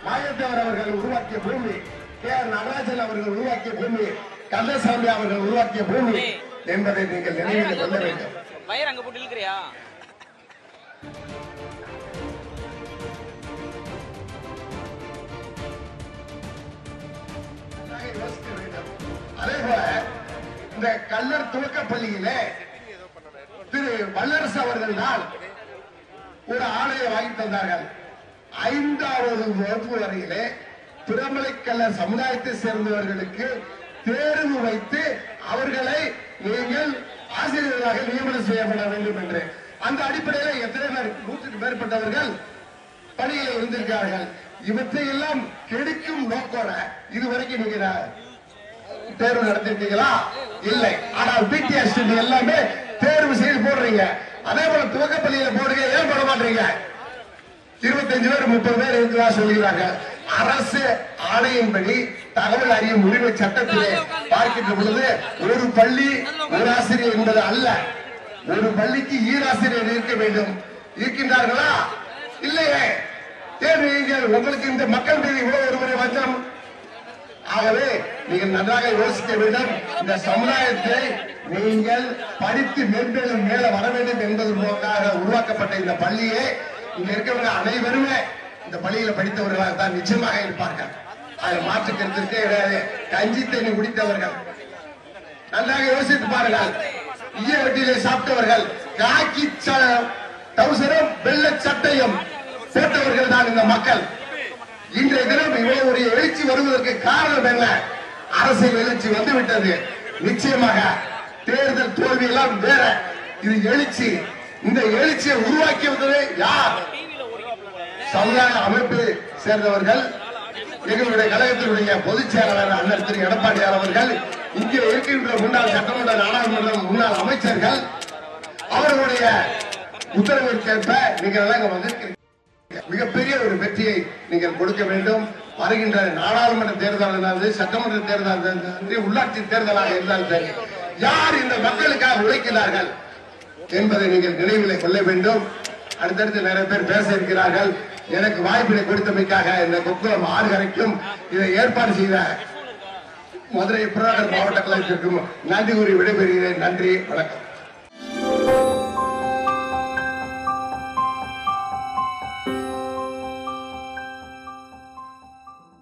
மாயத்தேவர் அவர்கள் உருவாக்கிய பூமி, கே.ஆர். நடராஜன் அவர்கள் உருவாக்கிய பூமி, கந்தசாமி அவர்கள் உருவாக்கிய பூமி என்பதை நீங்கள் நினைவில் கொள்ள வேண்டும். வயர் அங்க போட்டு இழுக்கிறியா? யோசிக்க வேண்டும். அதே போல இந்த கல்லர் துவக்கப்பள்ளியிலே திரு வல்லரசு அவர்கள் தான் ஒரு ஆணையை வாங்கி தந்தார்கள். 5வது வகுப்பு வரையிலே திருமலை கல்லர் சமுதாயத்தை சேர்ந்தவர்களுக்கு தேர்வு வைத்து அவர்களை நீங்கள் ஆசிரியர்களாக நியமனம் செய்யப்பட வேண்டும் என்று. அந்த அடிப்படையில் எத்தனை பேர் 100க்கு மேற்பட்டவர்கள் பணியில் இருந்திருக்கிறார்கள். இவற்றை எல்லாம் கெடுக்கும் நோக்கோட இதுவரைக்கும் நீங்க தேர்வு நடத்திருக்கீங்களா? இல்லை. ஆனால் பிடிஎஸ் எல்லாமே தேர்வு செய்து போடுறீங்க. அதே போல துவக்கப்பள்ளியில போடுங்க, ஏன் போட மாட்டீங்க? 25 பேர் 30 பேர் இருக்கிறதா சொல்கிறாங்க. அரசு ஆணையின்படி தகவல் அறியும் உரிமை சட்டத்திலே பார்க்கின்ற பொழுது ஒரு பள்ளி ஒரு ஆசிரியர் என்பது அல்ல, ஒரு பள்ளிக்கு ஈராசிரியர் இருக்க வேண்டும். இருக்கின்றார்களா? இல்லையே. ஏன் நீங்கள் உங்களுக்கு இந்த மக்கள் மீது இவ்வளவு ஒருவரை வச்சம்? ஆகவே நீங்கள் நன்றாக யோசிக்க வேண்டும். இந்த சமுதாயத்தை நீங்கள் படித்து மென்மேலும் மேல வர வேண்டும் என்பதற்காக உருவாக்கப்பட்ட இந்த பள்ளியை இங்க இருக்கிறவங்க அனைவருமே இந்த பள்ளியில படித்தவர்களாக தான் நிச்சயமாக இருப்பார்கள். அதில் மாற்று கருத்திற்கே கிடையாது. கஞ்சி தண்ணி குடித்தவர்கள், நன்றாக யோசித்து பாருங்கள். ஈய வட்டியிலே சாப்பிட்டவர்கள், காக்கி டவுசரும் வெள்ள சட்டையும் போட்டவர்கள் தான் இந்த மக்கள். இன்றைய தினம் இவ்வளவு ஒரு எழுச்சி வருவதற்கு காரணம் என்ன? அரசியல் எழுச்சி வந்துவிட்டது. நிச்சயமாக தேர்தல் தோல்வி எல்லாம் வேற, இது எழுச்சி. இந்த எழுச்சியை உருவாக்கியது யார்? சமுதாய அமைப்பை சேர்ந்தவர்கள், எங்களுடைய கழகத்தினுடைய பொதுச் செயலாளர் அண்ணன் திரு எடப்பாடியார் அவர்கள், இங்கே இருக்கின்ற முன்னாள் சட்டமன்ற நாடாளுமன்ற முன்னாள் அமைச்சர்கள், அவர்களுடைய உத்தரவிற்கேற்ப நீங்கள் எல்லாம் வந்திருக்கிறீர்கள். மிகப்பெரிய ஒரு வெற்றியை நீங்கள் கொடுக்க வேண்டும். வருகின்ற நாடாளுமன்ற தேர்தல் இருந்தாலும், சட்டமன்ற தேர்தல் இருந்தாலும், உள்ளாட்சி தேர்தலாக இருந்தாலும் சரி, யார் இந்த மக்களுக்காக உழைக்கிறார்கள் என்பதை நீங்கள் நினைவில் கொள்ள வேண்டும். அடுத்தடுத்து நிறைய பேர் பேச இருக்கிறார்கள். எனக்கு வாய்ப்பினை கொடுத்தமைக்காக இந்த கொக்குளம் ஆறுகரைக்கும் இதை ஏற்பாடு செய்த மதுரை புறநகர் மாவட்ட கழகத்திற்கும் நன்றி கூறி விடைபெறுகிறேன். நன்றி, வணக்கம்.